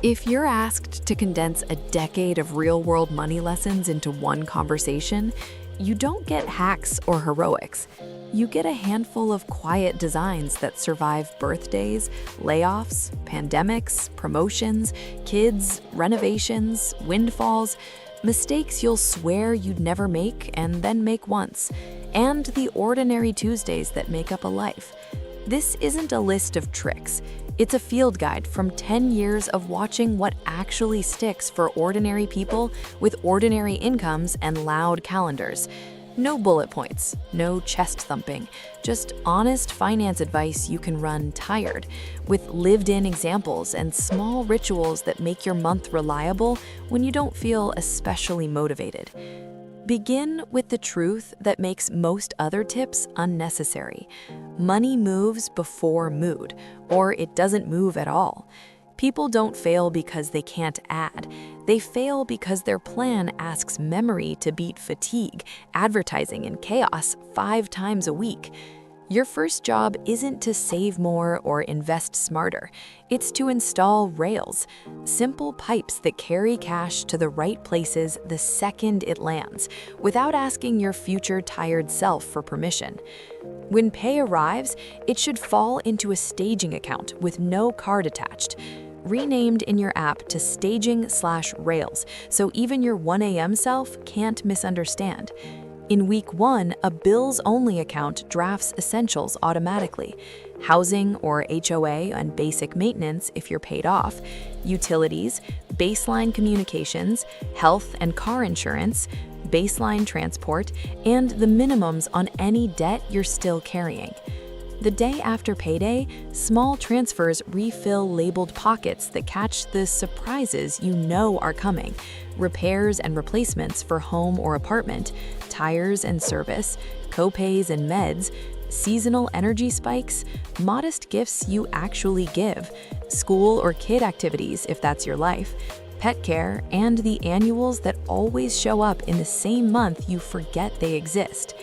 If you're asked to condense a decade of real-world money lessons into one conversation, you don't get hacks or heroics. You get a handful of quiet designs that survive birthdays, layoffs, pandemics, promotions, kids, renovations, windfalls, mistakes you'll swear you'd never make and then make once, and the ordinary Tuesdays that make up a life. This isn't a list of tricks. It's a field guide from 10 years of watching what actually sticks for ordinary people with ordinary incomes and loud calendars. No bullet points, no chest thumping, just honest finance advice you can run tired, with lived-in examples and small rituals that make your month reliable when you don't feel especially motivated. Begin with the truth that makes most other tips unnecessary. Money moves before mood, or it doesn't move at all. People don't fail because they can't add. They fail because their plan asks memory to beat fatigue, advertising, and chaos 5 times a week. Your first job isn't to save more or invest smarter. It's to install rails, simple pipes that carry cash to the right places the second it lands, without asking your future tired self for permission. When pay arrives, it should fall into a staging account with no card attached, renamed in your app to staging/rails, so even your 1 a.m. self can't misunderstand. In week 1, a bills-only account drafts essentials automatically: housing or HOA and basic maintenance if you're paid off, utilities, baseline communications, health and car insurance, baseline transport, and the minimums on any debt you're still carrying. The day after payday, small transfers refill labeled pockets that catch the surprises you know are coming: repairs and replacements for home or apartment, tires and service, copays and meds, seasonal energy spikes, modest gifts you actually give, school or kid activities if that's your life, pet care, and the annuals that always show up in the same month you forget they exist.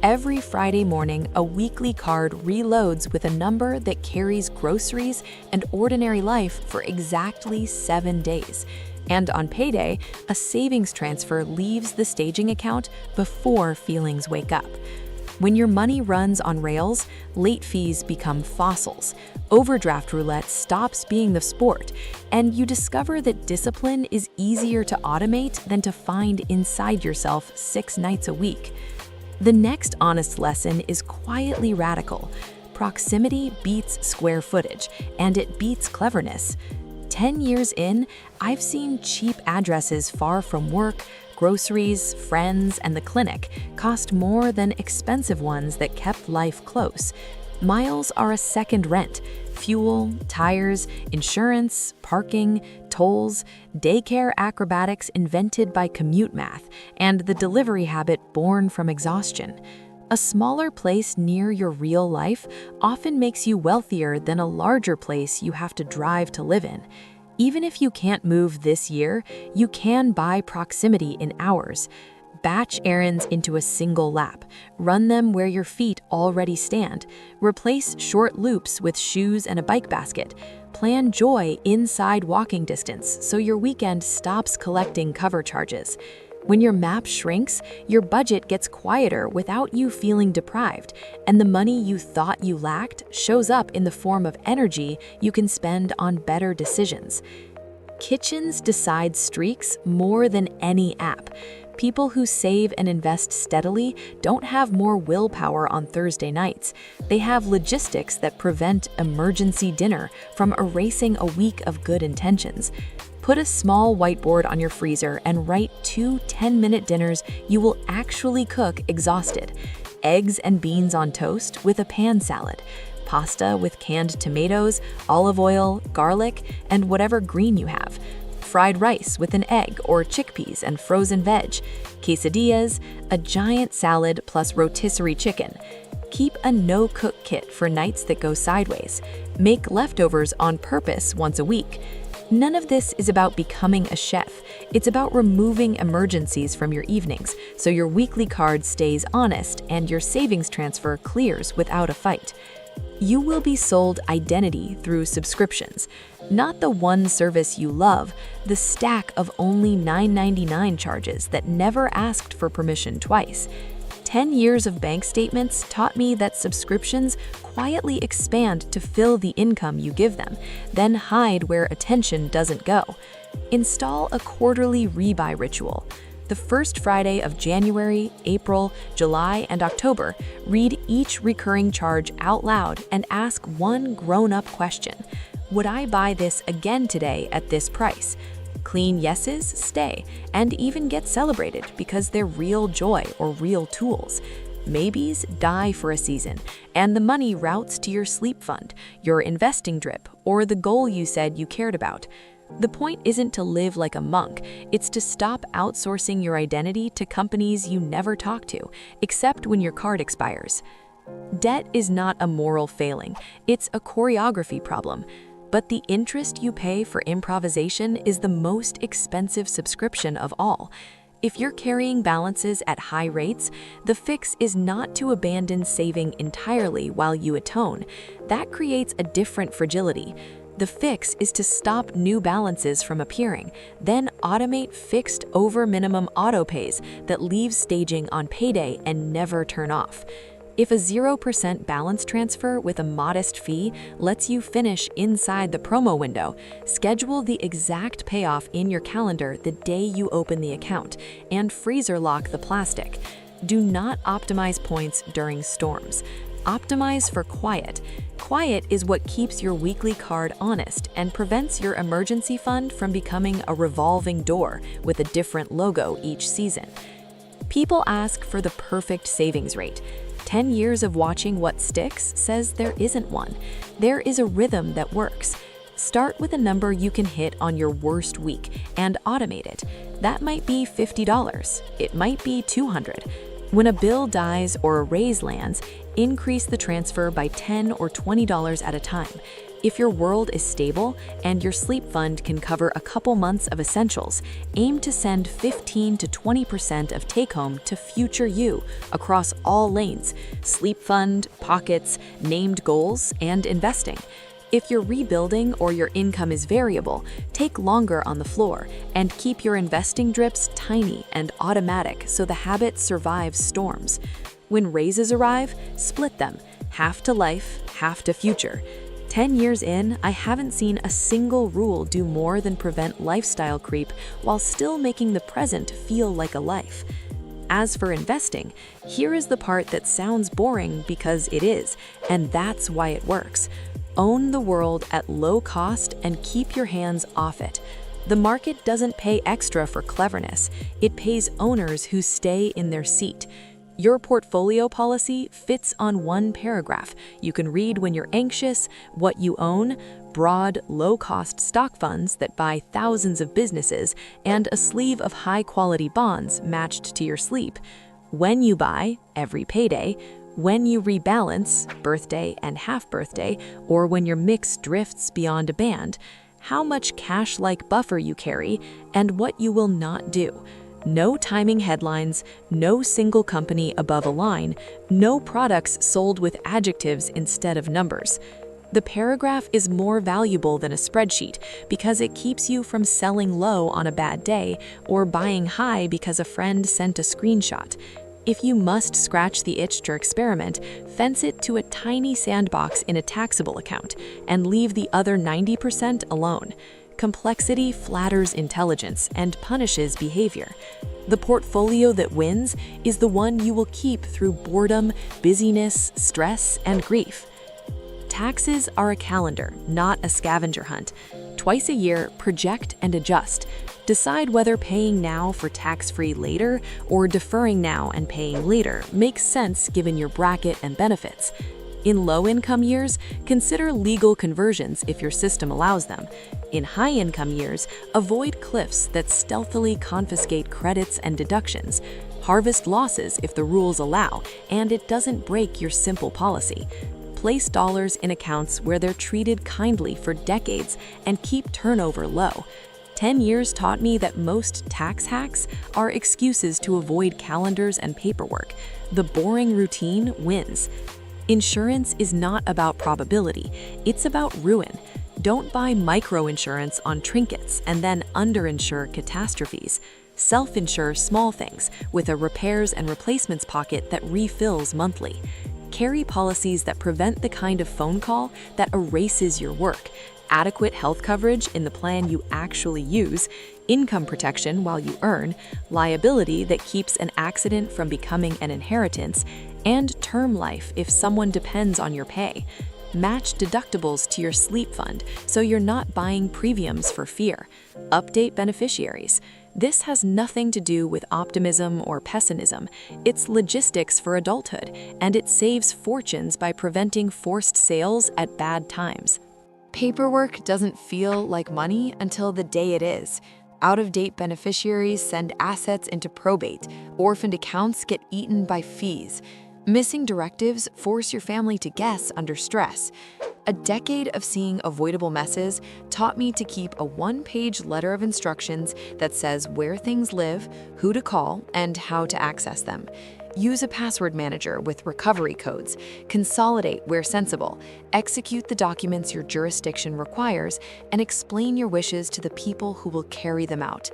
Every Friday morning, a weekly card reloads with a number that carries groceries and ordinary life for exactly 7 days. And on payday, a savings transfer leaves the staging account before feelings wake up. When your money runs on rails, late fees become fossils, overdraft roulette stops being the sport, and you discover that discipline is easier to automate than to find inside yourself 6 nights a week. The next honest lesson is quietly radical. Proximity beats square footage, and it beats cleverness. 10 years in, I've seen cheap addresses far from work, groceries, friends, and the clinic cost more than expensive ones that kept life close. Miles are a second rent. Fuel, tires, insurance, parking, tolls, daycare acrobatics invented by commute math, and the delivery habit born from exhaustion. A smaller place near your real life often makes you wealthier than a larger place you have to drive to live in. Even if you can't move this year, you can buy proximity in hours. Batch errands into a single lap. Run them where your feet already stand. Replace short loops with shoes and a bike basket. Plan joy inside walking distance so your weekend stops collecting cover charges. When your map shrinks, your budget gets quieter without you feeling deprived, and the money you thought you lacked shows up in the form of energy you can spend on better decisions. Kitchens decide streaks more than any app. People who save and invest steadily don't have more willpower on Thursday nights. They have logistics that prevent emergency dinner from erasing a week of good intentions. Put a small whiteboard on your freezer and write 2 10-minute dinners you will actually cook exhausted. Eggs and beans on toast with a pan salad. Pasta with canned tomatoes, olive oil, garlic, and whatever green you have. Fried rice with an egg or chickpeas and frozen veg. Quesadillas, a giant salad plus rotisserie chicken. Keep a no-cook kit for nights that go sideways. Make leftovers on purpose once a week. None of this is about becoming a chef. It's about removing emergencies from your evenings so your weekly card stays honest and your savings transfer clears without a fight. You will be sold identity through subscriptions. Not the one service you love, the stack of only $9.99 charges that never asked for permission twice. 10 years of bank statements taught me that subscriptions quietly expand to fill the income you give them, then hide where attention doesn't go. Install a quarterly rebuy ritual. The first Friday of January, April, July, and October, read each recurring charge out loud and ask one grown-up question. Would I buy this again today at this price? Clean yeses stay and even get celebrated because they're real joy or real tools. Maybes die for a season, and the money routes to your sleep fund, your investing drip, or the goal you said you cared about. The point isn't to live like a monk, it's to stop outsourcing your identity to companies you never talk to, except when your card expires. Debt is not a moral failing, it's a choreography problem. But the interest you pay for improvisation is the most expensive subscription of all. If you're carrying balances at high rates, the fix is not to abandon saving entirely while you atone. That creates a different fragility. The fix is to stop new balances from appearing, then automate fixed over minimum autopays that leave staging on payday and never turn off. If a 0% balance transfer with a modest fee lets you finish inside the promo window, schedule the exact payoff in your calendar the day you open the account, and freezer lock the plastic. Do not optimize points during storms. Optimize for quiet. Quiet is what keeps your weekly card honest and prevents your emergency fund from becoming a revolving door with a different logo each season. People ask for the perfect savings rate. 10 years of watching what sticks says there isn't one. There is a rhythm that works. Start with a number you can hit on your worst week and automate it. That might be $50. It might be $200. When a bill dies or a raise lands, increase the transfer by $10 or $20 at a time. If your world is stable and your sleep fund can cover a couple months of essentials, aim to send 15 to 20% of take-home to future you across all lanes: sleep fund, pockets, named goals, and investing. If you're rebuilding or your income is variable, take longer on the floor and keep your investing drips tiny and automatic so the habit survives storms. When raises arrive, split them, half to life, half to future. 10 years in, I haven't seen a single rule do more than prevent lifestyle creep while still making the present feel like a life. As for investing, here is the part that sounds boring because it is, and that's why it works. Own the world at low cost and keep your hands off it. The market doesn't pay extra for cleverness. It pays owners who stay in their seat. Your portfolio policy fits on one paragraph. You can read when you're anxious, what you own, broad, low-cost stock funds that buy thousands of businesses, and a sleeve of high-quality bonds matched to your sleep. When you buy, every payday, when you rebalance, birthday and half-birthday, or when your mix drifts beyond a band, how much cash-like buffer you carry, and what you will not do. No timing headlines, no single company above a line, no products sold with adjectives instead of numbers. The paragraph is more valuable than a spreadsheet because it keeps you from selling low on a bad day or buying high because a friend sent a screenshot. If you must scratch the itch to experiment, fence it to a tiny sandbox in a taxable account and leave the other 90% alone. Complexity flatters intelligence and punishes behavior. The portfolio that wins is the one you will keep through boredom, busyness, stress, and grief. Taxes are a calendar, not a scavenger hunt. Twice a year, project and adjust. Decide whether paying now for tax-free later or deferring now and paying later makes sense given your bracket and benefits. In low-income years, consider legal conversions if your system allows them. In high-income years, avoid cliffs that stealthily confiscate credits and deductions. Harvest losses if the rules allow, and it doesn't break your simple policy. Place dollars in accounts where they're treated kindly for decades and keep turnover low. 10 years taught me that most tax hacks are excuses to avoid calendars and paperwork. The boring routine wins. Insurance is not about probability, it's about ruin. Don't buy micro-insurance on trinkets and then underinsure catastrophes. Self-insure small things with a repairs and replacements pocket that refills monthly. Carry policies that prevent the kind of phone call that erases your work. Adequate health coverage in the plan you actually use, income protection while you earn, liability that keeps an accident from becoming an inheritance, and term life if someone depends on your pay. Match deductibles to your sleep fund so you're not buying premiums for fear. Update beneficiaries. This has nothing to do with optimism or pessimism. It's logistics for adulthood, and it saves fortunes by preventing forced sales at bad times. Paperwork doesn't feel like money until the day it is. Out-of-date beneficiaries send assets into probate. Orphaned accounts get eaten by fees. Missing directives force your family to guess under stress. A decade of seeing avoidable messes taught me to keep a one-page letter of instructions that says where things live, who to call, and how to access them. Use a password manager with recovery codes. Consolidate where sensible. Execute the documents your jurisdiction requires, and explain your wishes to the people who will carry them out.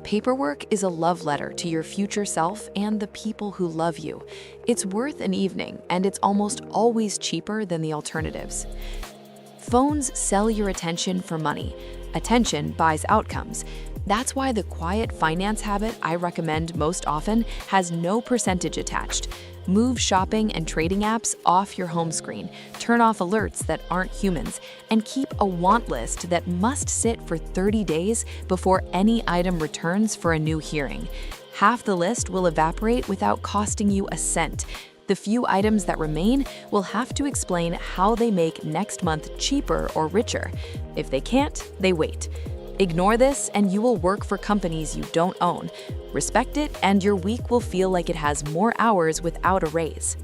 Paperwork is a love letter to your future self and the people who love you. It's worth an evening, and it's almost always cheaper than the alternatives. Phones sell your attention for money. Attention buys outcomes. That's why the quiet finance habit I recommend most often has no percentage attached. Move shopping and trading apps off your home screen, turn off alerts that aren't humans, and keep a want list that must sit for 30 days before any item returns for a new hearing. Half the list will evaporate without costing you a cent. The few items that remain will have to explain how they make next month cheaper or richer. If they can't, they wait. Ignore this and you will work for companies you don't own. Respect it and your week will feel like it has more hours without a raise.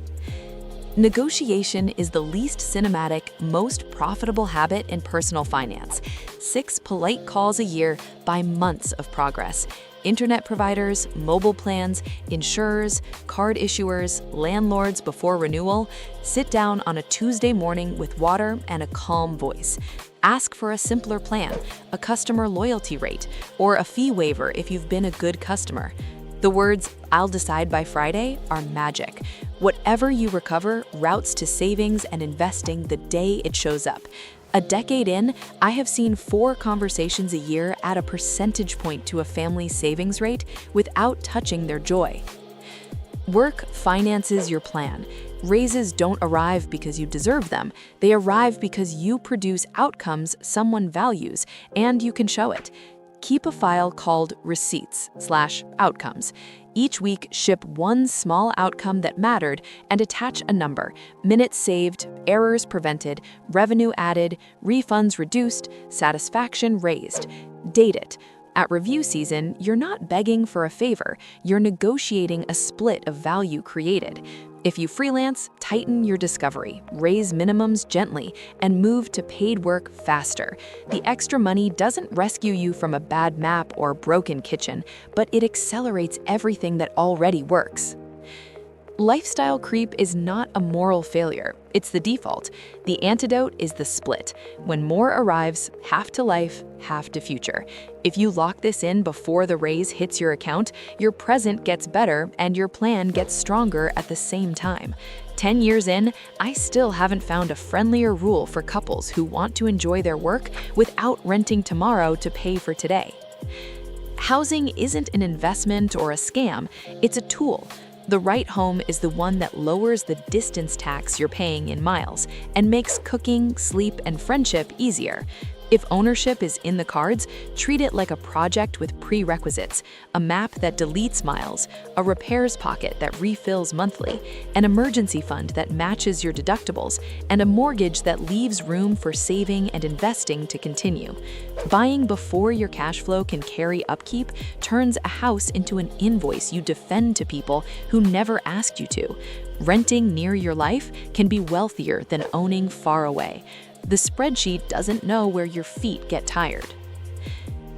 Negotiation is the least cinematic, most profitable habit in personal finance. 6 polite calls a year buy months of progress. Internet providers, mobile plans, insurers, card issuers, landlords before renewal. Sit down on a Tuesday morning with water and a calm voice. Ask for a simpler plan, a customer loyalty rate, or a fee waiver if you've been a good customer. The words, "I'll decide by Friday," are magic. Whatever you recover routes to savings and investing the day it shows up. A decade in, I have seen 4 conversations a year add a percentage point to a family's savings rate without touching their joy. Work finances your plan. Raises don't arrive because you deserve them. They arrive because you produce outcomes someone values, and you can show it. Keep a file called receipts/outcomes. Each week, ship one small outcome that mattered and attach a number: minutes saved, errors prevented, revenue added, refunds reduced, satisfaction raised. Date it. At review season, you're not begging for a favor, you're negotiating a split of value created. If you freelance, tighten your discovery, raise minimums gently, and move to paid work faster. The extra money doesn't rescue you from a bad map or broken kitchen, but it accelerates everything that already works. Lifestyle creep is not a moral failure, it's the default. The antidote is the split. When more arrives, half to life, half to future. If you lock this in before the raise hits your account, your present gets better and your plan gets stronger at the same time. 10 years in, I still haven't found a friendlier rule for couples who want to enjoy their work without renting tomorrow to pay for today. Housing isn't an investment or a scam, it's a tool. The right home is the one that lowers the distance tax you're paying in miles and makes cooking, sleep, and friendship easier. If ownership is in the cards, treat it like a project with prerequisites: a map that deletes miles, a repairs pocket that refills monthly, an emergency fund that matches your deductibles, and a mortgage that leaves room for saving and investing to continue. Buying before your cash flow can carry upkeep turns a house into an invoice you defend to people who never asked you to. Renting near your life can be wealthier than owning far away. The spreadsheet doesn't know where your feet get tired.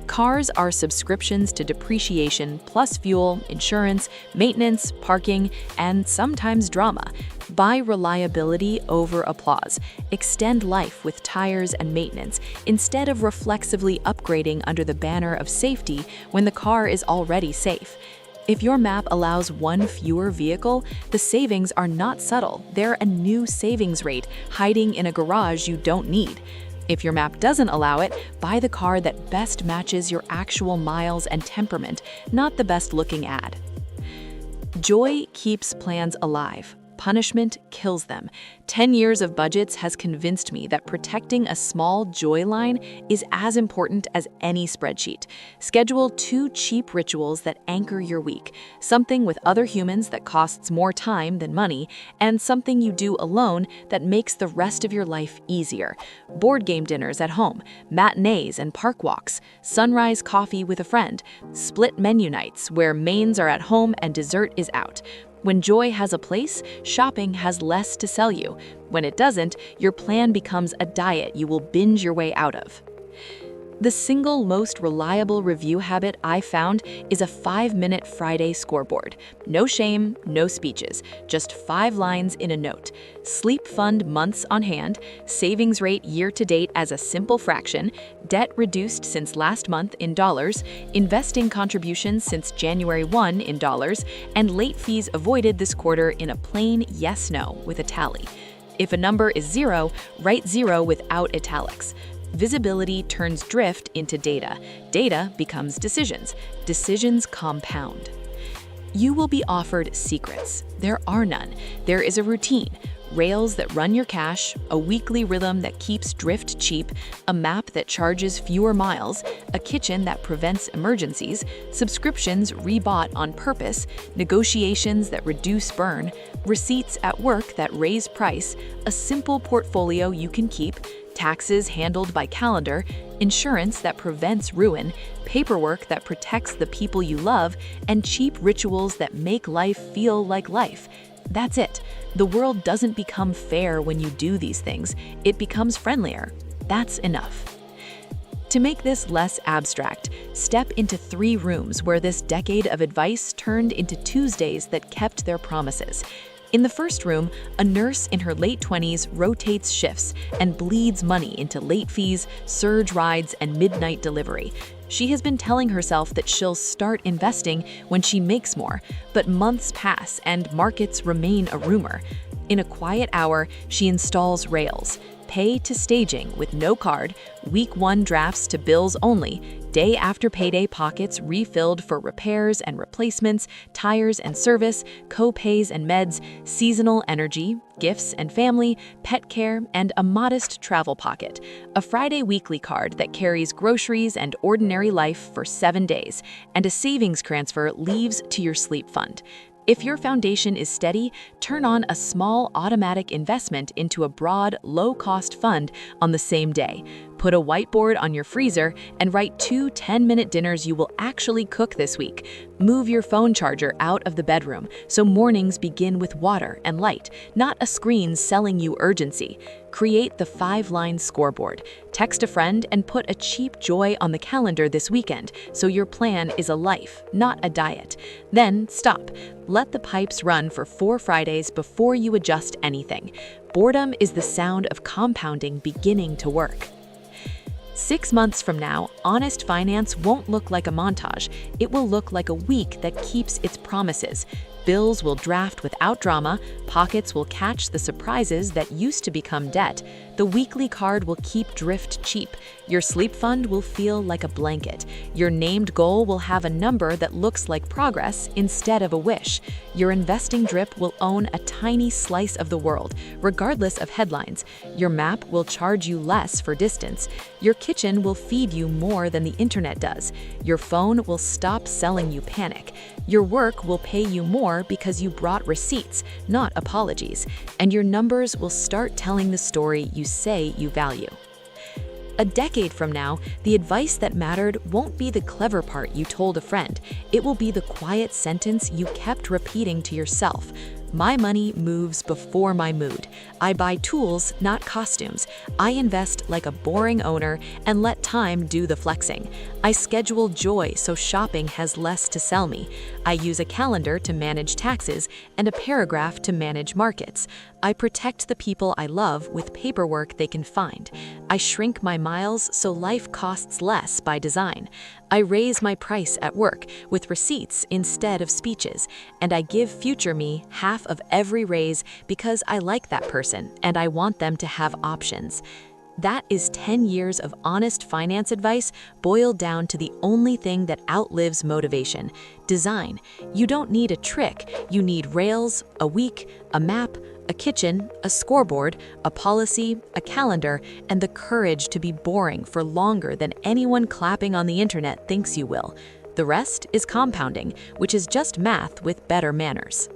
Cars are subscriptions to depreciation plus fuel, insurance, maintenance, parking, and sometimes drama. Buy reliability over applause. Extend life with tires and maintenance instead of reflexively upgrading under the banner of safety when the car is already safe. If your map allows one fewer vehicle, the savings are not subtle. They're a new savings rate hiding in a garage you don't need. If your map doesn't allow it, buy the car that best matches your actual miles and temperament, not the best-looking ad. Joy keeps plans alive. Punishment kills them. 10 years of budgets has convinced me that protecting a small joy line is as important as any spreadsheet. Schedule 2 cheap rituals that anchor your week, something with other humans that costs more time than money, and something you do alone that makes the rest of your life easier. Board game dinners at home, matinees and park walks, sunrise coffee with a friend, split menu nights where mains are at home and dessert is out. When joy has a place, shopping has less to sell you. When it doesn't, your plan becomes a diet you will binge your way out of. The single most reliable review habit I found is a 5-minute Friday scoreboard. No shame, no speeches, just 5 lines in a note. Sleep fund months on hand, savings rate year to date as a simple fraction, debt reduced since last month in dollars, investing contributions since January 1 in dollars, and late fees avoided this quarter in a plain yes/no with a tally. If a number is 0, write 0 without italics. Visibility turns drift into data. Data becomes decisions. Decisions compound. You will be offered secrets. There are none. There is a routine. Rails that run your cash, a weekly rhythm that keeps drift cheap, a map that charges fewer miles, a kitchen that prevents emergencies, subscriptions rebought on purpose, negotiations that reduce burn, receipts at work that raise price, a simple portfolio you can keep, taxes handled by calendar, insurance that prevents ruin, paperwork that protects the people you love, and cheap rituals that make life feel like life. That's it. The world doesn't become fair when you do these things. It becomes friendlier. That's enough. To make this less abstract, step into 3 rooms where this decade of advice turned into Tuesdays that kept their promises. In the first room, a nurse in her late 20s rotates shifts and bleeds money into late fees, surge rides, and midnight delivery. She has been telling herself that she'll start investing when she makes more, but months pass and markets remain a rumor. In a quiet hour, she installs Rails. Pay to staging with no card, week 1 drafts to bills only, day after payday pockets refilled for repairs and replacements, tires and service, co-pays and meds, seasonal energy, gifts and family, pet care, and a modest travel pocket. A Friday weekly card that carries groceries and ordinary life for 7 days, and a savings transfer leaves to your sleep fund. If your foundation is steady, turn on a small automatic investment into a broad, low-cost fund on the same day. Put a whiteboard on your freezer and write 2 10-minute dinners you will actually cook this week. Move your phone charger out of the bedroom so mornings begin with water and light, not a screen selling you urgency. Create the 5-line scoreboard. Text a friend and put a cheap joy on the calendar this weekend so your plan is a life, not a diet. Then stop. Let the pipes run for 4 Fridays before you adjust anything. Boredom is the sound of compounding beginning to work. 6 months from now, honest finance won't look like a montage. It will look like a week that keeps its promises. Bills will draft without drama, pockets will catch the surprises that used to become debt, the weekly card will keep drift cheap, your sleep fund will feel like a blanket, your named goal will have a number that looks like progress instead of a wish, your investing drip will own a tiny slice of the world, regardless of headlines, your map will charge you less for distance, your kitchen will feed you more than the internet does, your phone will stop selling you panic, your work will pay you more because you brought receipts, not apologies, and your numbers will start telling the story you say you value. A decade from now, the advice that mattered won't be the clever part you told a friend. It will be the quiet sentence you kept repeating to yourself. My money moves before my mood. I buy tools, not costumes. I invest like a boring owner and let time do the flexing. I schedule joy so shopping has less to sell me. I use a calendar to manage taxes and a paragraph to manage markets. I protect the people I love with paperwork they can find. I shrink my miles so life costs less by design. I raise my price at work with receipts instead of speeches, and I give future me half of every raise because I like that person and I want them to have options. That is 10 years of honest finance advice boiled down to the only thing that outlives motivation: design. You don't need a trick, you need rails, a week, a map, a kitchen, a scoreboard, a policy, a calendar, and the courage to be boring for longer than anyone clapping on the internet thinks you will. The rest is compounding, which is just math with better manners.